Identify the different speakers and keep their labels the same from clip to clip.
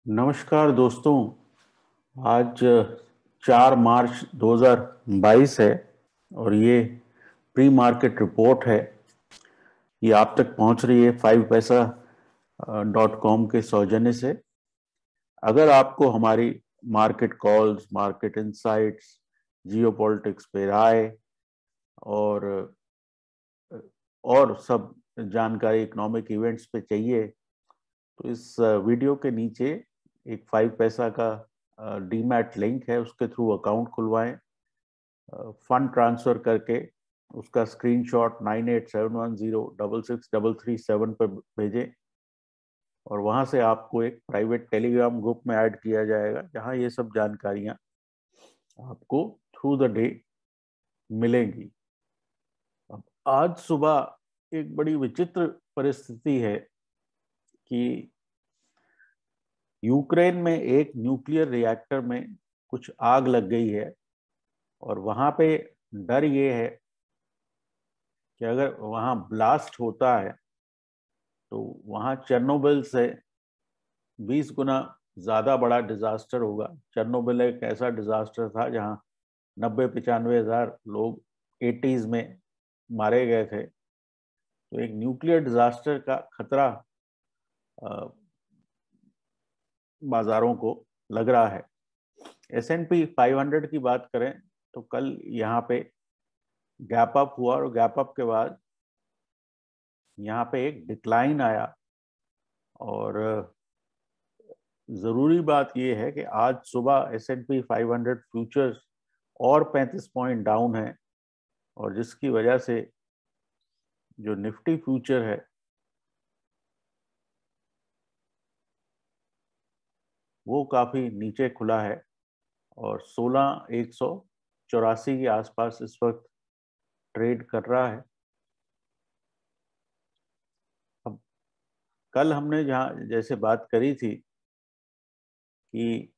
Speaker 1: नमस्कार दोस्तों। आज 4 मार्च 2022 है और ये प्री मार्केट रिपोर्ट है। ये आप तक पहुंच रही है 5paisa.com के सौजन्य से। अगर आपको हमारी market calls, market insights, geopolitics पे राय और सब जानकारी इकोनॉमिक इवेंट्स पे चाहिए तो इस वीडियो के नीचे एक 5 पैसा का डीमैट लिंक है, उसके थ्रू अकाउंट खुलवाएं। फंड ट्रांसफर करके उसका स्क्रीनशॉट 9871066337 पर भेजें और वहां से आपको एक प्राइवेट टेलीग्राम ग्रुप में ऐड किया जाएगा, जहां ये सब जानकारियां आपको थ्रू द डे मिलेंगी। अब आज सुबह एक बड़ी विचित्र परिस्थिति है कि यूक्रेन में एक न्यूक्लियर रिएक्टर में कुछ आग लग गई है और वहां पे डर ये है कि अगर वहां ब्लास्ट होता है तो वहां चेर्नोबिल से 20 गुना ज्यादा बड़ा डिजास्टर होगा। चेर्नोबिल एक ऐसा डिजास्टर था जहां 90-95 हजार लोग 80s में मारे गए थे। तो एक न्यूक्लियर डिजास्टर का खतरा बाजारों को लग रहा है। S&P 500 की बात करें तो कल यहाँ पे गैप अप हुआ और गैप अप के बाद यहाँ पे एक डिक्लाइन आया। और जरूरी बात यह है कि आज सुबह S&P 500 फ्यूचर्स और 35 पॉइंट डाउन है और जिसकी वजह से जो निफ्टी फ्यूचर है वो काफी नीचे खुला है और 16,184 के आसपास इस वक्त ट्रेड कर रहा है। अब कल हमने जहां जैसे बात करी थी कि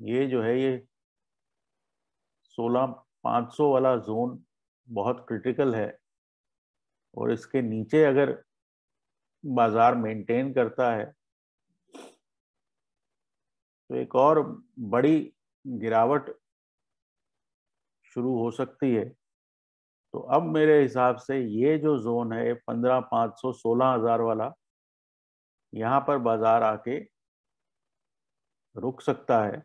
Speaker 1: ये जो है ये 16,500 वाला जोन बहुत क्रिटिकल है और इसके नीचे अगर बाजार मेंटेन करता है तो एक और बड़ी गिरावट शुरू हो सकती है। तो अब मेरे हिसाब से ये जो जोन है 15,500 16,000 वाला, यहाँ पर बाजार आके रुक सकता है।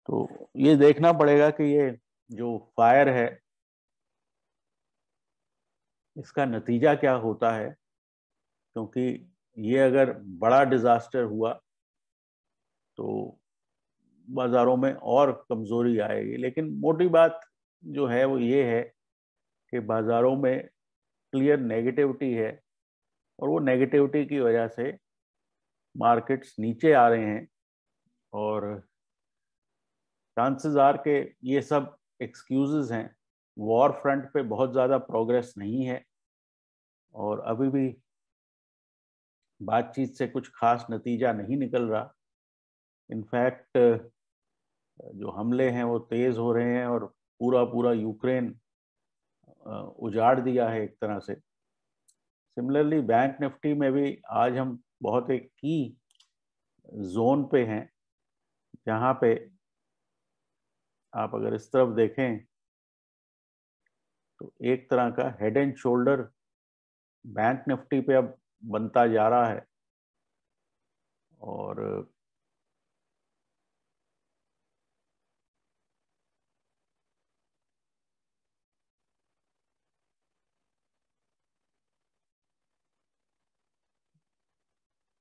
Speaker 1: तो ये देखना पड़ेगा कि ये जो फायर है इसका नतीजा क्या होता है, क्योंकि ये अगर बड़ा डिजास्टर हुआ तो बाजारों में और कमजोरी आएगी। लेकिन मोटी बात जो है वो ये है कि बाजारों में क्लियर नेगेटिविटी है और वो नेगेटिविटी की वजह से मार्केट्स नीचे आ रहे हैं और चांसेस आर के ये सब एक्सक्यूजेस हैं। वॉर फ्रंट पे बहुत ज़्यादा प्रोग्रेस नहीं है और अभी भी बातचीत से कुछ खास नतीजा नहीं निकल रहा। इनफैक्ट जो हमले हैं वो तेज हो रहे हैं और पूरा पूरा यूक्रेन उजाड़ दिया है एक तरह से। सिमिलरली बैंक निफ्टी में भी आज हम बहुत एक की जोन पे हैं, जहां पे आप अगर इस तरफ देखें तो एक तरह का head and shoulder bank Nifty पे अब बनता जा रहा है। और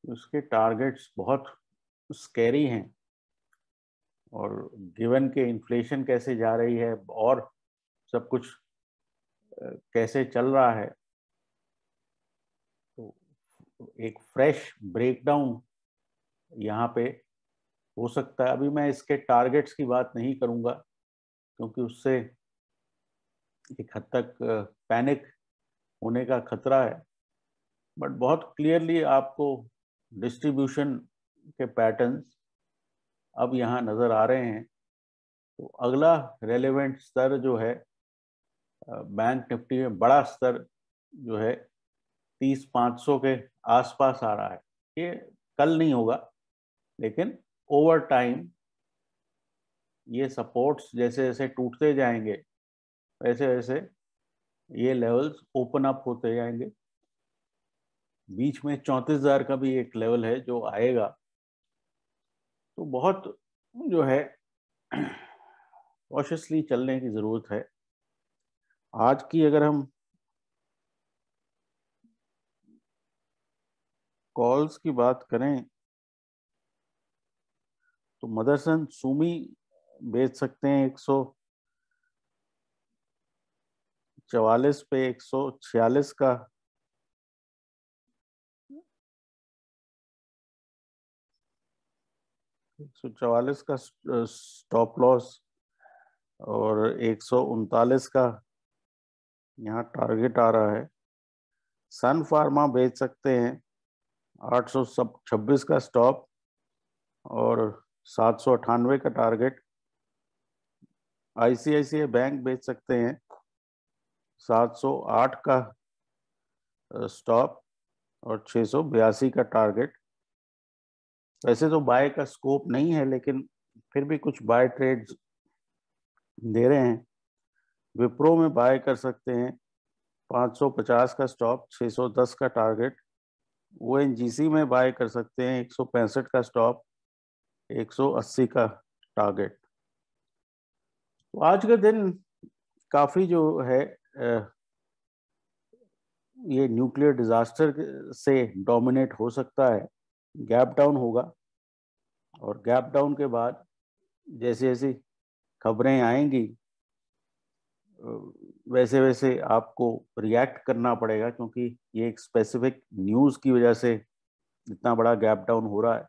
Speaker 1: उसके टारगेट्स बहुत स्कैरी हैं और गिवन के इन्फ्लेशन कैसे जा रही है और सब कुछ कैसे चल रहा है, तो एक फ्रेश ब्रेकडाउन यहाँ पे हो सकता है। अभी मैं इसके टारगेट्स की बात नहीं करूंगा क्योंकि उससे एक हद तक पैनिक होने का खतरा है। बट बहुत क्लियरली आपको डिस्ट्रीब्यूशन के पैटर्न्स अब यहाँ नजर आ रहे हैं। तो अगला रेलेवेंट स्तर जो है बैंक निफ्टी में बड़ा स्तर जो है 30-500 के आसपास आ रहा है। ये कल नहीं होगा, लेकिन ओवर टाइम ये सपोर्ट्स जैसे जैसे टूटते जाएंगे वैसे वैसे ये लेवल्स ओपन अप होते जाएंगे। बीच में 34,000 का भी एक लेवल है जो आएगा। तो बहुत जो है कॉशियसली चलने की जरूरत है। आज की अगर हम कॉल्स की बात करें तो मदरसन सुमी बेच सकते हैं 144 पे 146 का 144 का स्टॉप लॉस और 139 का यहाँ टारगेट आ रहा है। सन फार्मा बेच सकते हैं 826 का स्टॉप और 798 का टारगेट। आईसीआईसीआई बैंक बेच सकते हैं 708 का स्टॉप और 682 का टारगेट। वैसे तो बाय का स्कोप नहीं है, लेकिन फिर भी कुछ बाय ट्रेड्स दे रहे हैं। विप्रो में बाय कर सकते हैं 550 का स्टॉप 610 का टारगेट। ओएनजीसी में बाय कर सकते हैं 165 का स्टॉप 180 का टारगेट। तो आज का दिन काफी जो है ये न्यूक्लियर डिजास्टर से डोमिनेट हो सकता है। गैप डाउन होगा और गैप डाउन के बाद जैसे जैसे खबरें आएंगी वैसे वैसे आपको रिएक्ट करना पड़ेगा, क्योंकि ये एक स्पेसिफिक न्यूज़ की वजह से इतना बड़ा गैप डाउन हो रहा है।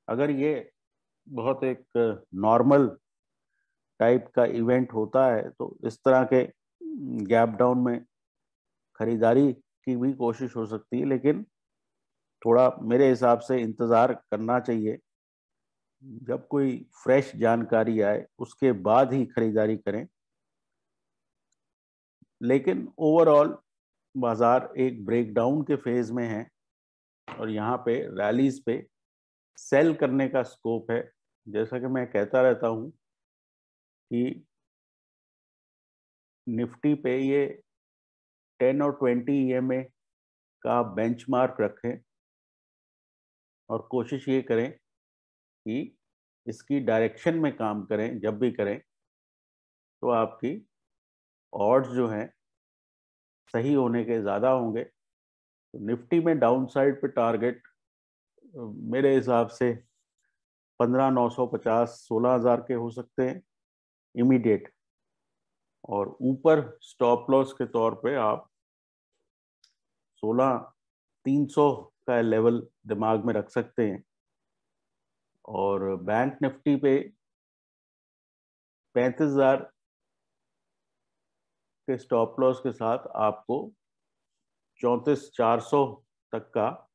Speaker 1: अगर ये बहुत एक नॉर्मल टाइप का इवेंट होता है तो इस तरह के गैप डाउन में खरीदारी की भी कोशिश हो सकती है, लेकिन थोड़ा मेरे हिसाब से इंतज़ार करना चाहिए। जब कोई फ्रेश जानकारी आए उसके बाद ही खरीदारी करें। लेकिन ओवरऑल बाजार एक ब्रेकडाउन के फेज में है और यहाँ पे रैलीज पे सेल करने का स्कोप है। जैसा कि मैं कहता रहता हूँ कि निफ्टी पे ये 10 और 20 ईएमए का बेंचमार्क रखें और कोशिश ये करें कि इसकी डायरेक्शन में काम करें। जब भी करें तो आपकी ऑड्स जो हैं सही होने के ज़्यादा होंगे। तो निफ्टी में डाउन साइड पे टारगेट मेरे हिसाब से 15,950 16,000 के हो सकते हैं इमीडिएट। और ऊपर स्टॉप लॉस के तौर पे आप 16,300 का लेवल दिमाग में रख सकते हैं। और बैंक निफ्टी पे 35,000 के स्टॉप लॉस के साथ आपको 34,400 तक का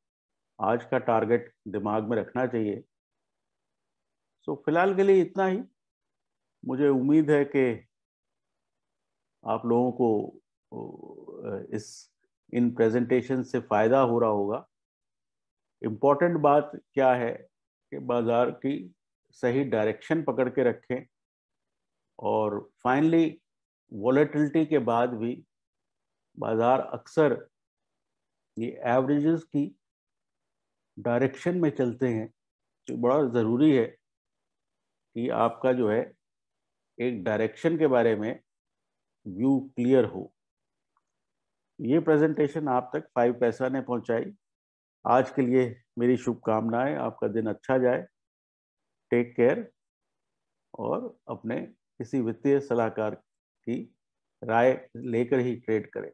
Speaker 1: आज का टारगेट दिमाग में रखना चाहिए। सो फिलहाल के लिए इतना ही। मुझे उम्मीद है कि आप लोगों को इस इन प्रेजेंटेशन से फायदा हो रहा होगा। इम्पोर्टेंट बात क्या है कि बाजार की सही डायरेक्शन पकड़ के रखें और फाइनली वॉलेटिलिटी के बाद भी बाजार अक्सर ये एवरेजेस की डायरेक्शन में चलते हैं। तो बड़ा ज़रूरी है कि आपका जो है एक डायरेक्शन के बारे में व्यू क्लियर हो। ये प्रेजेंटेशन आप तक 5 पैसा ने पहुंचाई। आज के लिए मेरी शुभकामनाएं। आपका दिन अच्छा जाए। टेक केयर और अपने किसी वित्तीय सलाहकार की राय लेकर ही ट्रेड करें।